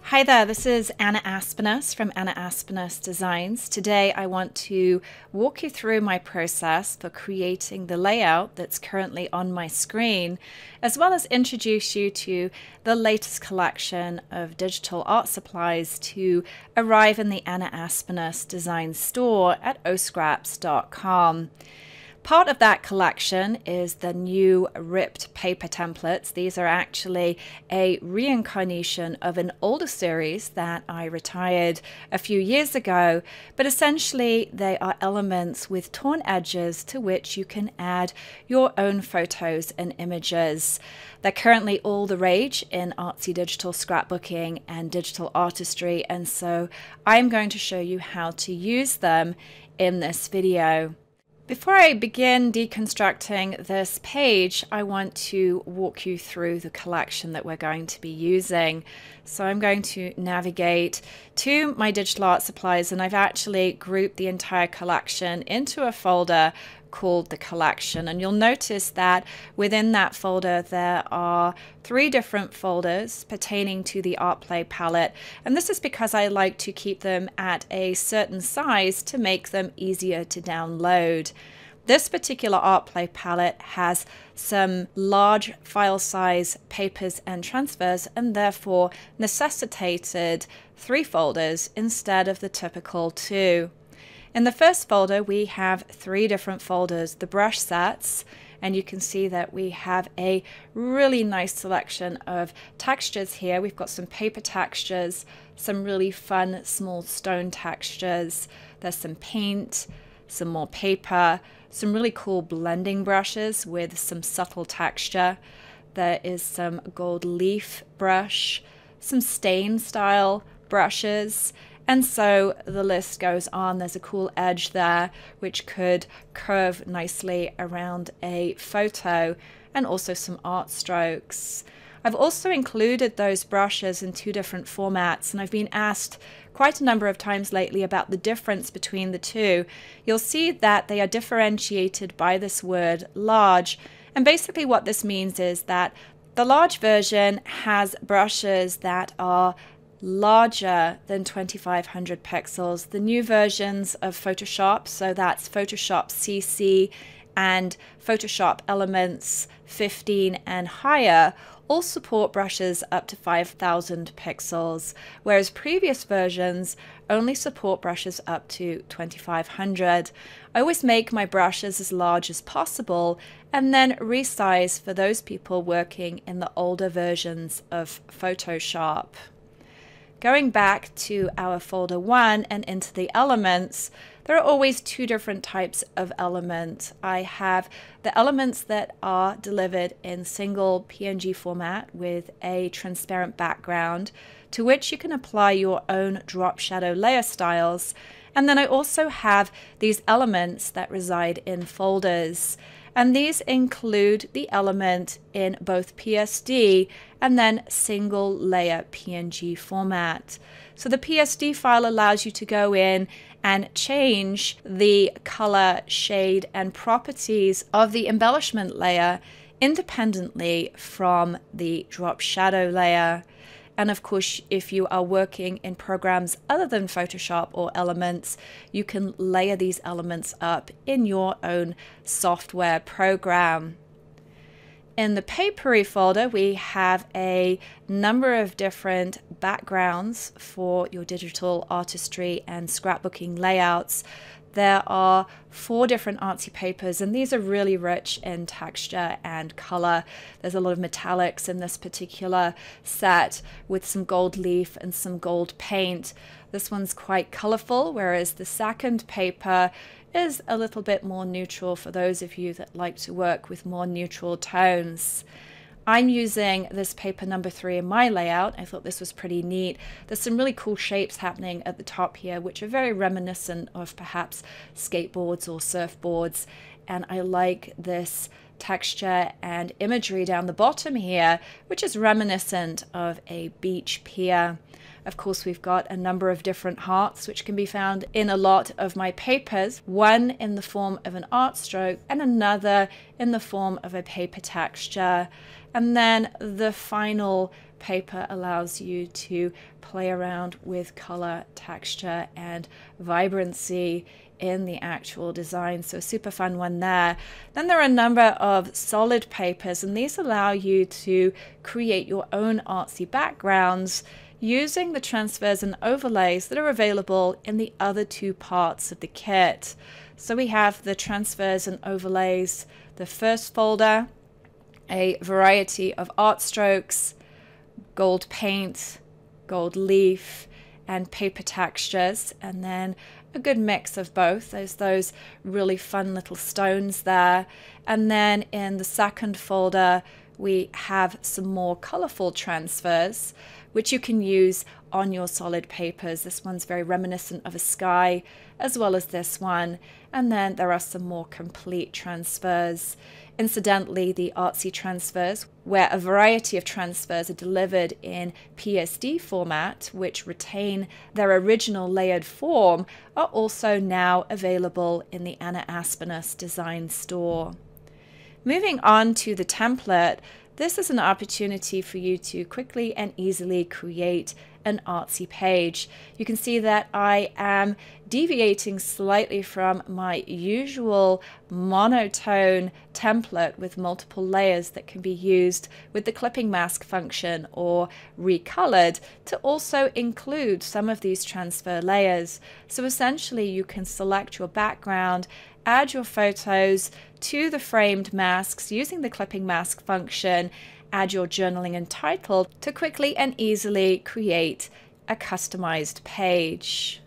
Hi there, this is Anna Aspnes from Anna Aspnes Designs. Today I want to walk you through my process for creating the layout that's currently on my screen, as well as introduce you to the latest collection of digital art supplies to arrive in the Anna Aspnes Designs store at oscraps.com. Part of that collection is the new ripped paper templates. These are actually a reincarnation of an older series that I retired a few years ago, but essentially they are elements with torn edges to which you can add your own photos and images. They're currently all the rage in artsy digital scrapbooking and digital artistry, and so I'm going to show you how to use them in this video. Before I begin deconstructing this page, I want to walk you through the collection that we're going to be using. So I'm going to navigate to my digital art supplies, and I've actually grouped the entire collection into a folder called the collection, and you'll notice that within that folder there are 3 different folders pertaining to the ArtPlay palette, and this is because I like to keep them at a certain size to make them easier to download. This particular ArtPlay palette has some large file size papers and transfers, and therefore necessitated 3 folders instead of the typical 2. In the first folder, we have 3 different folders, the brush sets, and you can see that we have a really nice selection of textures here. We've got some paper textures, some really fun small stone textures. There's some paint, some more paper, some really cool blending brushes with some subtle texture. There is some gold leaf brush, some stain style brushes, and so the list goes on. There's a cool edge there which could curve nicely around a photo, and also some art strokes. I've also included those brushes in 2 different formats, and I've been asked quite a number of times lately about the difference between the 2. You'll see that they are differentiated by this word large, and basically what this means is that the large version has brushes that are larger than 2500 pixels. The new versions of Photoshop, so that's Photoshop CC and Photoshop Elements 15 and higher, all support brushes up to 5000 pixels, whereas previous versions only support brushes up to 2500. I always make my brushes as large as possible and then resize for those people working in the older versions of Photoshop. Going back to our folder 1 and into the elements, there are always 2 different types of element. I have the elements that are delivered in single PNG format with a transparent background, to which you can apply your own drop shadow layer styles. And then I also have these elements that reside in folders. And these include the element in both PSD and then single layer PNG format. So the PSD file allows you to go in and change the color, shade, and properties of the embellishment layer independently from the drop shadow layer. And of course, if you are working in programs other than Photoshop or Elements, you can layer these elements up in your own software program. In the papery folder, we have a number of different backgrounds for your digital artistry and scrapbooking layouts. There are 4 different artsy papers, and these are really rich in texture and color. There's a lot of metallics in this particular set with some gold leaf and some gold paint. This one's quite colorful, whereas the second paper is a little bit more neutral for those of you that like to work with more neutral tones. I'm using this paper number 3 in my layout. I thought this was pretty neat. There's some really cool shapes happening at the top here, which are very reminiscent of perhaps skateboards or surfboards. And I like this texture and imagery down the bottom here, which is reminiscent of a beach pier. Of course, we've got a number of different hearts which can be found in a lot of my papers, one in the form of an art stroke and another in the form of a paper texture. And then the final paper allows you to play around with color, texture, and vibrancy in the actual design. So a super fun one there. Then there are a number of solid papers, and these allow you to create your own artsy backgrounds using the transfers and overlays that are available in the other two parts of the kit. So we have the transfers and overlays, the first folder, a variety of art strokes, gold paint, gold leaf, and paper textures, and then a good mix of both. There's those really fun little stones there. And then in the second folder, we have some more colorful transfers, which you can use on your solid papers. This one's very reminiscent of a sky, as well as this one. And then there are some more complete transfers. Incidentally, the Artsy transfers, where a variety of transfers are delivered in PSD format, which retain their original layered form, are also now available in the Anna Aspnes Designs store. Moving on to the template, this is an opportunity for you to quickly and easily create an artsy page. You can see that I am deviating slightly from my usual monotone template with multiple layers that can be used with the clipping mask function or recolored to also include some of these transfer layers. So essentially you can select your background, add your photos to the framed masks using the clipping mask function, add your journaling and title to quickly and easily create a customized page.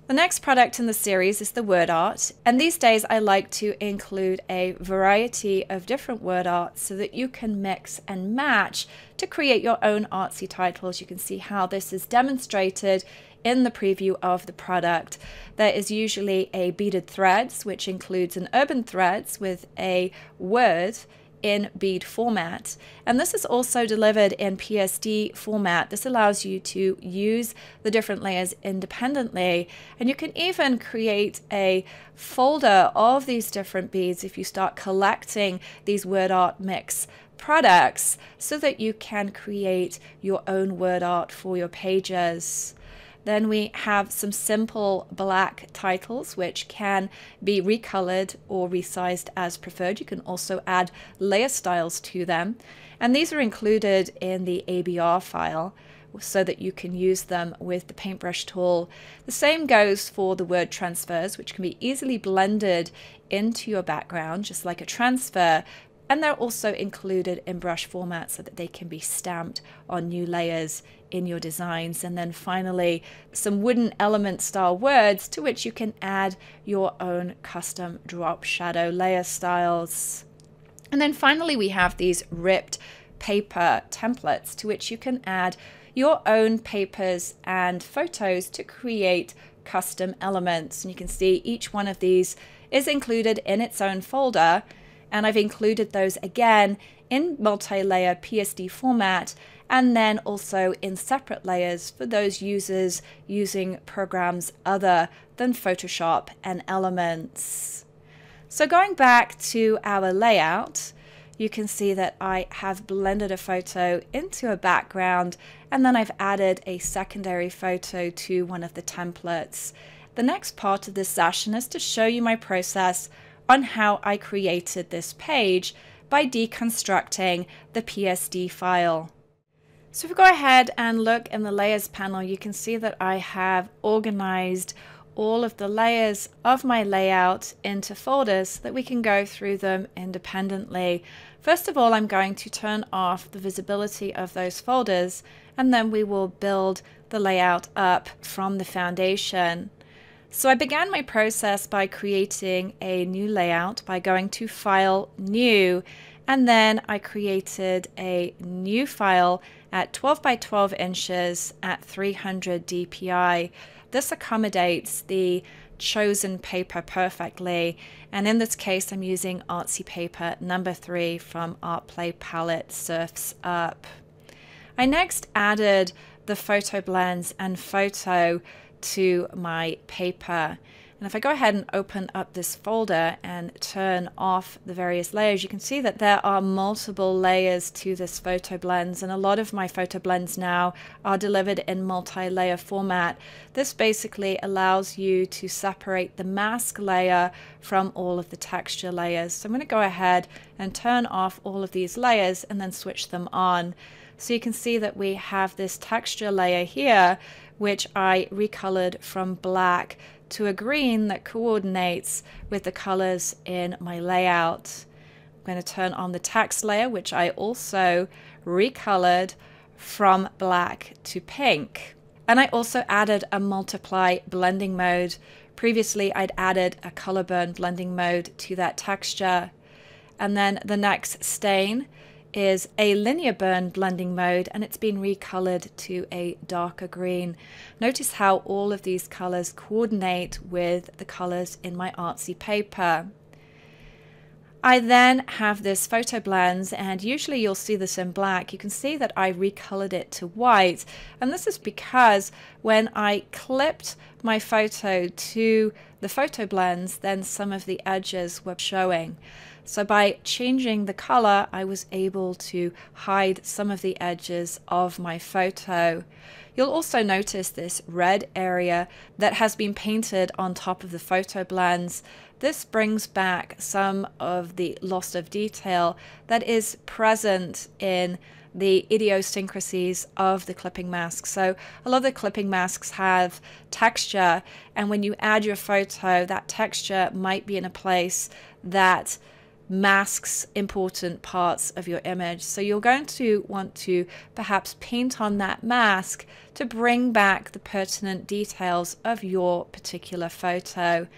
The next product in the series is the WordArt, and these days I like to include a variety of different word art so that you can mix and match to create your own artsy titles. You can see how this is demonstrated in the preview of the product. There is usually a beaded threads, which includes an UrbanThreadz with a word in bead format, and this is also delivered in PSD format. This allows you to use the different layers independently, and you can even create a folder of these different beads if you start collecting these WordART Mix products so that you can create your own word art for your pages. Then we have some simple black titles which can be recolored or resized as preferred. You can also add layer styles to them. And these are included in the ABR file so that you can use them with the paintbrush tool. The same goes for the word transfers, which can be easily blended into your background, just like a transfer. And they're also included in brush format so that they can be stamped on new layers in your designs. And then finally, some wooden element style words to which you can add your own custom drop shadow layer styles. And then finally, we have these ripped paper templates to which you can add your own papers and photos to create custom elements. And you can see each one of these is included in its own folder. And I've included those again in multi-layer PSD format and then also in separate layers for those users using programs other than Photoshop and Elements. So going back to our layout, you can see that I have blended a photo into a background and then I've added a secondary photo to one of the templates. The next part of this session is to show you my process on how I created this page by deconstructing the PSD file. So if we go ahead and look in the layers panel, you can see that I have organized all of the layers of my layout into folders so that we can go through them independently. First of all, I'm going to turn off the visibility of those folders, and then we will build the layout up from the foundation. So I began my process by creating a new layout by going to File, New, and then I created a new file at 12 by 12 inches at 300 dpi. This accommodates the chosen paper perfectly, and in this case I'm using Artsy paper number 3 from ArtPlay palette Surfs Up. I next added the PhotoBlendz and photo to my paper. And if I go ahead and open up this folder and turn off the various layers, you can see that there are multiple layers to this PhotoBlendz, and a lot of my PhotoBlendz now are delivered in multi-layer format. This basically allows you to separate the mask layer from all of the texture layers. So I'm going to go ahead and turn off all of these layers and then switch them on. So you can see that we have this texture layer here, which I recolored from black to a green that coordinates with the colors in my layout. I'm going to turn on the text layer, which I also recolored from black to pink. And I also added a multiply blending mode. Previously, I'd added a color burn blending mode to that texture. And then the next stain is a linear burn blending mode, and it's been recolored to a darker green. Notice how all of these colors coordinate with the colors in my Artsy paper. I then have this PhotoBlendz, and usually you'll see this in black. You can see that I recolored it to white, and this is because when I clipped my photo to the PhotoBlendz, then some of the edges were showing. So by changing the color, I was able to hide some of the edges of my photo. You'll also notice this red area that has been painted on top of the PhotoBlendz. This brings back some of the loss of detail that is present in the idiosyncrasies of the clipping mask. So a lot of the clipping masks have texture, and when you add your photo, that texture might be in a place that masks important parts of your image. So you're going to want to perhaps paint on that mask to bring back the pertinent details of your particular photo.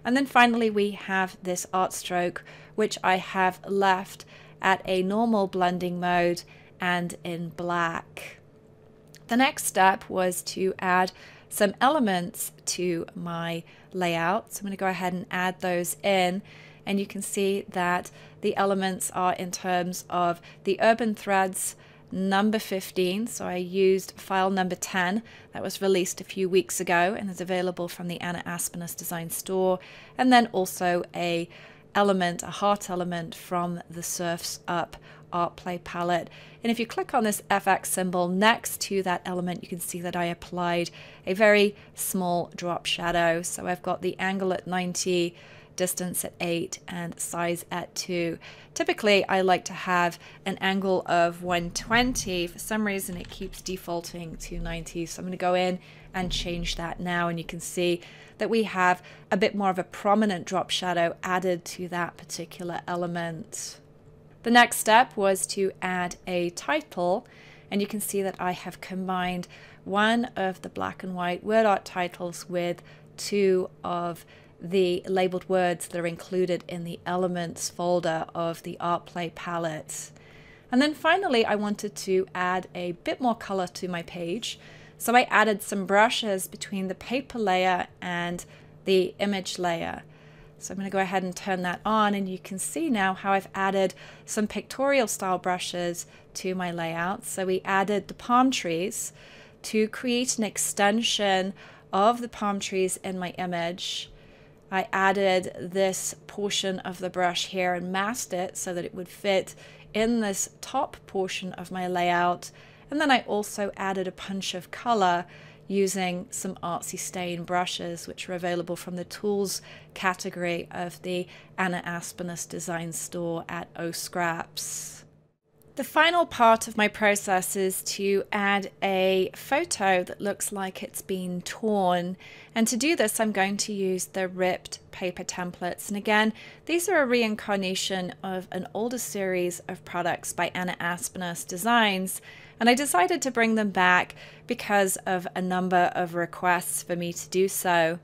And then finally we have this art stroke, which I have left at a normal blending mode and in black. The next step was to add some elements to my layout. So I'm going to go ahead and add those in. And you can see that the elements are in terms of the UrbanThreadz number 15. So I used file number 10 that was released a few weeks ago and is available from the Anna Aspnes Designs store. And then also a heart element from the Surf's Up ArtPlay palette. And if you click on this FX symbol next to that element, you can see that I applied a very small drop shadow. So I've got the angle at 90, distance at 8, and size at 2. Typically I like to have an angle of 120. For some reason it keeps defaulting to 90, so I'm going to go in and change that now, and you can see that we have a bit more of a prominent drop shadow added to that particular element. The next step was to add a title, and you can see that I have combined one of the black and white WordArt titles with two of the labeled words that are included in the Elements folder of the ArtPlay palette. And then finally I wanted to add a bit more color to my page, so I added some brushes between the paper layer and the image layer. So I'm going to go ahead and turn that on, and you can see now how I've added some pictorial style brushes to my layout. So we added the palm trees to create an extension of the palm trees in my image. I added this portion of the brush here and masked it so that it would fit in this top portion of my layout. And then I also added a punch of color using some Artsy stain brushes, which are available from the tools category of the Anna Aspnes Designs store at Scraps. The final part of my process is to add a photo that looks like it's been torn. And to do this, I'm going to use the ripped paper templates. And again, these are a reincarnation of an older series of products by Anna Aspnes Designs. And I decided to bring them back because of a number of requests for me to do so.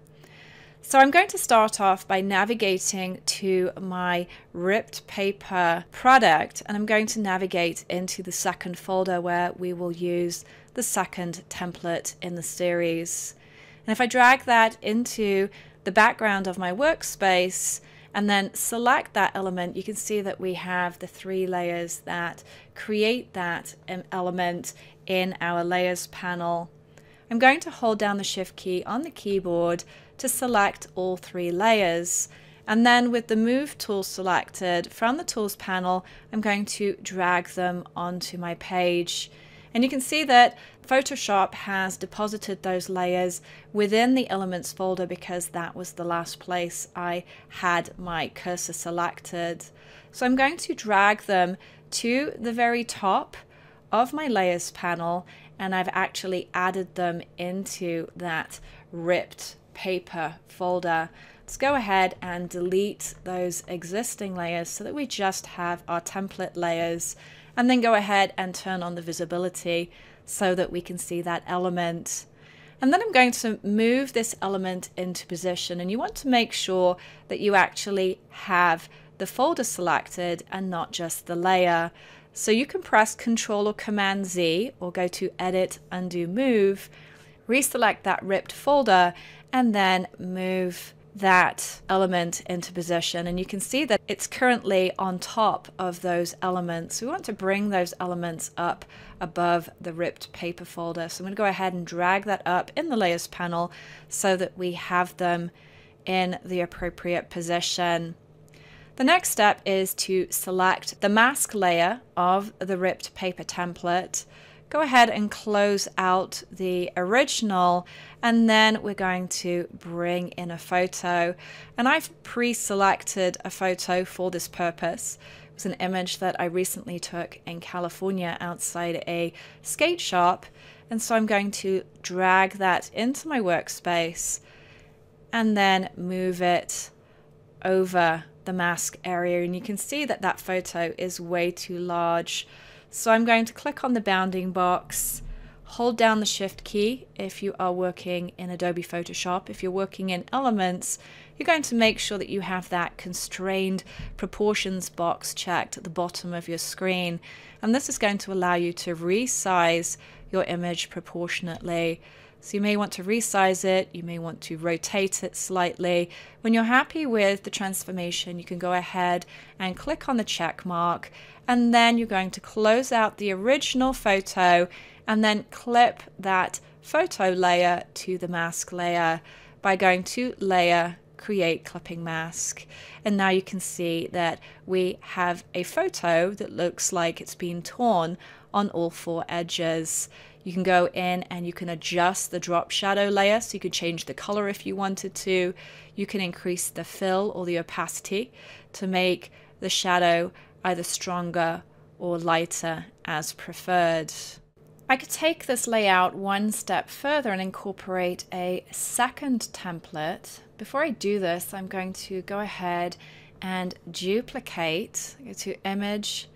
So I'm going to start off by navigating to my ripped paper product, and I'm going to navigate into the second folder where we will use the second template in the series. And if I drag that into the background of my workspace and then select that element, you can see that we have the 3 layers that create that element in our layers panel. I'm going to hold down the Shift key on the keyboard to select all 3 layers. And then with the Move tool selected from the Tools panel, I'm going to drag them onto my page. And you can see that Photoshop has deposited those layers within the Elements folder because that was the last place I had my cursor selected. So I'm going to drag them to the very top of my Layers panel, and I've actually added them into that ripped paper folder. Let's go ahead and delete those existing layers so that we just have our template layers, and then go ahead and turn on the visibility so that we can see that element. And then I'm going to move this element into position, and you want to make sure that you actually have the folder selected and not just the layer. So you can press Ctrl or Command Z or go to Edit, Undo, Move, reselect that ripped folder, and then move that element into position. And you can see that it's currently on top of those elements. We want to bring those elements up above the ripped paper folder. So I'm going to go ahead and drag that up in the Layers panel so that we have them in the appropriate position. The next step is to select the mask layer of the ripped paper template. Go ahead and close out the original, and then we're going to bring in a photo. And I've pre-selected a photo for this purpose. It was an image that I recently took in California outside a skate shop. And so I'm going to drag that into my workspace and then move it over the mask area, and you can see that that photo is way too large. So I'm going to click on the bounding box, hold down the Shift key if you are working in Adobe Photoshop. If you're working in Elements, you're going to make sure that you have that constrained proportions box checked at the bottom of your screen, and this is going to allow you to resize your image proportionately. So you may want to resize it, you may want to rotate it slightly. When you're happy with the transformation, you can go ahead and click on the check mark, and then you're going to close out the original photo and then clip that photo layer to the mask layer by going to Layer, Create Clipping Mask. And now you can see that we have a photo that looks like it's been torn on all 4 edges. You can go in and you can adjust the drop shadow layer, so you could change the color if you wanted to. You can increase the fill or the opacity to make the shadow either stronger or lighter as preferred. I could take this layout one step further and incorporate a second template. Before I do this, I'm going to go ahead and duplicate, go to Image,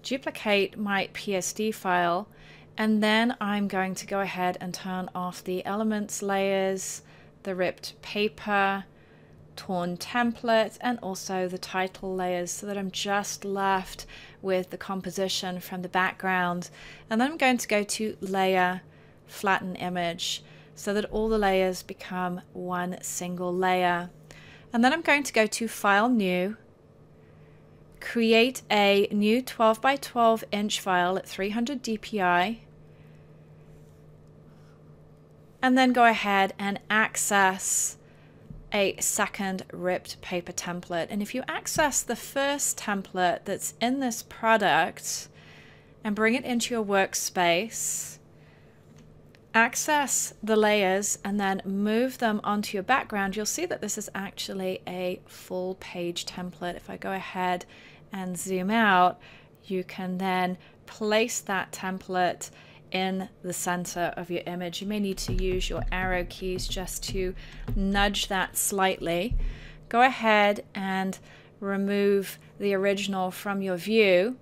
Duplicate my PSD file, and then I'm going to go ahead and turn off the Elements layers, the ripped paper, torn template, and also the title layers, so that I'm just left with the composition from the background. And then I'm going to go to Layer, Flatten Image, so that all the layers become one single layer. And then I'm going to go to File, New, create a new 12 by 12 inch file at 300 dpi, and then go ahead and access a second ripped paper template. And if you access the first template that's in this product and bring it into your workspace, access the layers and then move them onto your background, you'll see that this is actually a full page template. If I go ahead and zoom out, you can then place that template in the center of your image. You may need to use your arrow keys just to nudge that slightly. Go ahead and remove the original from your view.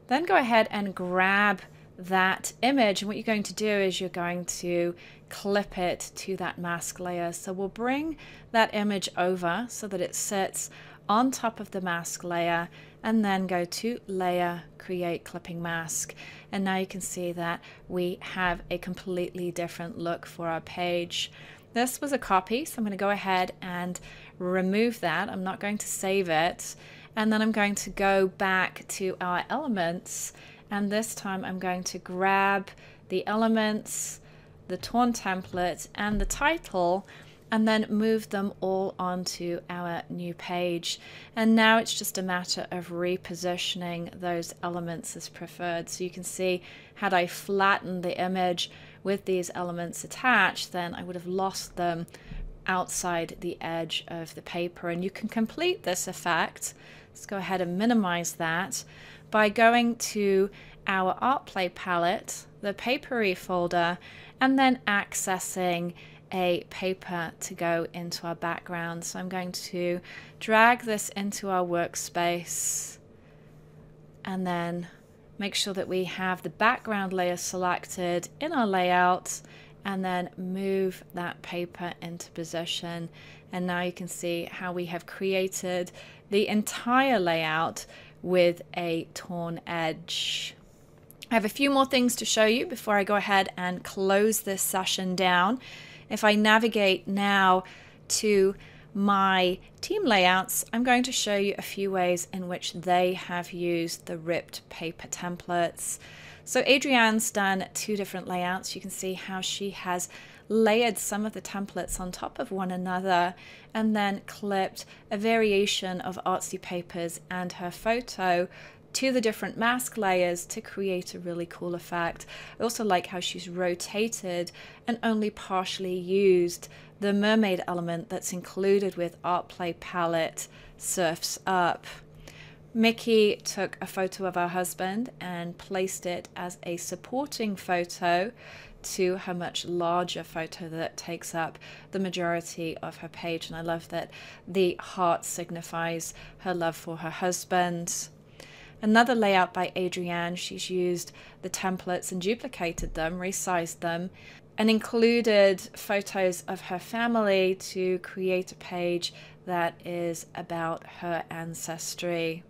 Then go ahead and grab that image, and what you're going to do is you're going to clip it to that mask layer. So we'll bring that image over so that it sits on top of the mask layer, and then go to Layer, Create Clipping Mask. And now you can see that we have a completely different look for our page. This was a copy, so I'm going to go ahead and remove that. I'm not going to save it. And then I'm going to go back to our elements, and this time I'm going to grab the elements, the torn template, and the title, and then move them all onto our new page. And now it's just a matter of repositioning those elements as preferred. So you can see, had I flattened the image with these elements attached, then I would have lost them outside the edge of the paper. And you can complete this effect. Let's go ahead and minimize that by going to our ArtPlay palette, the papery folder, and then accessing a paper to go into our background. So I'm going to drag this into our workspace and then make sure that we have the background layer selected in our layout, and then move that paper into position. And now you can see how we have created the entire layout with a torn edge. I have a few more things to show you before I go ahead and close this session down. If I navigate now to my team layouts, I'm going to show you a few ways in which they have used the ripped paper templates. So Adrienne's done two different layouts. You can see how she has layered some of the templates on top of one another and then clipped a variation of Artsy papers and her photo to the different mask layers to create a really cool effect. I also like how she's rotated and only partially used the mermaid element that's included with ArtPlay palette Surfs Up. Mickey took a photo of her husband and placed it as a supporting photo to her much larger photo that takes up the majority of her page. And I love that the heart signifies her love for her husband. Another layout by Adrienne, she's used the templates and duplicated them, resized them, and included photos of her family to create a page that is about her ancestry.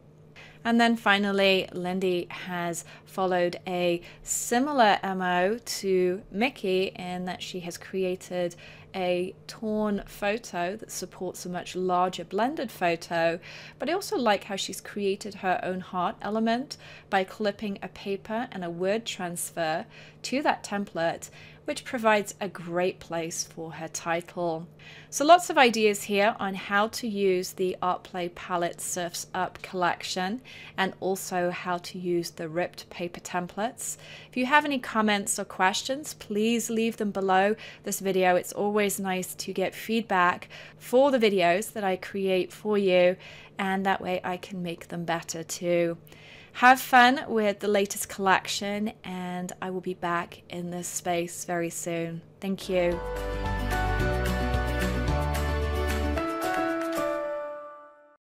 And then finally, Lindy has followed a similar MO to Mickey in that she has created a torn photo that supports a much larger blended photo. But I also like how she's created her own heart element by clipping a paper and a word transfer to that template, which provides a great place for her title. So lots of ideas here on how to use the ArtPlay palette Surfs Up collection, and also how to use the ripped paper templates. If you have any comments or questions, please leave them below this video. It's always nice to get feedback for the videos that I create for you, and that way I can make them better too. Have fun with the latest collection, and I will be back in this space very soon. Thank you.